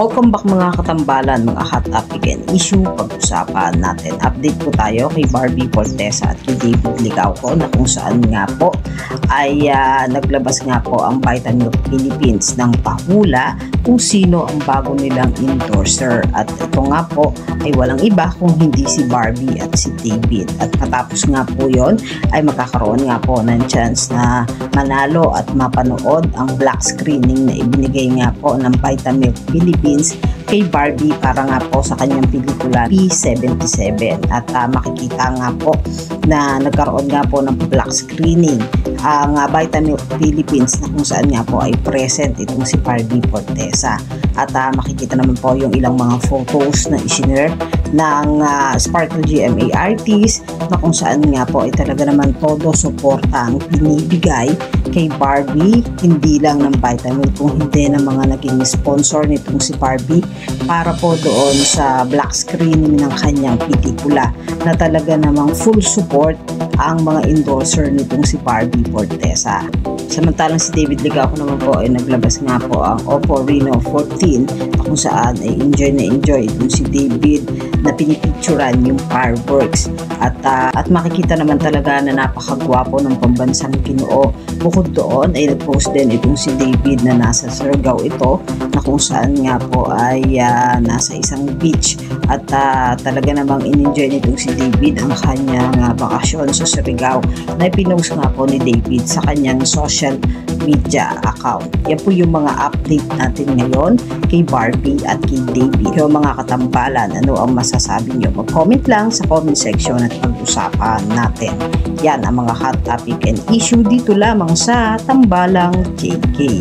Welcome back mga katambalan, mga hot topic and issue. Pag-usapan natin. Update po tayo kay Barbie Fortesa at kay David Licauco na kung saan nga po ay naglabas nga po ang Vitamilk Philippines ng pahula kung sino ang bago nilang endorser. At ito nga po ay walang iba kung hindi si Barbie at si David. At matapos nga po yon ay magkakaroon nga po ng chance na manalo at mapanood ang black screening na ibinigay nga po ng Vitamilk Philippines kay Barbie para nga po sa kanyang pelikula P77 at makikita nga po na nagkaroon nga po ng black screening ang Vitamilk Philippines na kung saan nga po ay present itong si Barbie Fortesa at makikita naman po yung ilang mga photos na isinare ng Sparkle GMA artist na kung saan nga po ay talaga naman todo suporta ang pinibigay kay Barbie, hindi lang ng Vitamilk kung hindi ng mga naging sponsor nitong si Barbie para po doon sa black screening ng kanyang pelikula na talaga namang full support ang mga endorser nitong si Barbie Fortesa. Samantalang si David Licauco naman po ay naglabas nga po ang Oppo Reno 14 na kung saan ay enjoy na enjoy itong si David na pinipicturan yung fireworks at makikita naman talaga na napakagwapo ng pambansang Ginoo. Bukod doon ay nag-post din itong si David na nasa Surigao ito na kung saan nga po ay nasa isang beach at talaga namang in-enjoy nitong si David ang kanyang bakasyon sa Surigao na pinost nga po ni David sa kanyang social media account. Yan po yung mga update natin ngayon kay Barbie at kay David. Yung mga katambalan, ano ang masasabi nyo? Mag-comment lang sa comment section at pag-usapan natin. Yan ang mga hot topic and issue dito lamang sa Tambalang JK.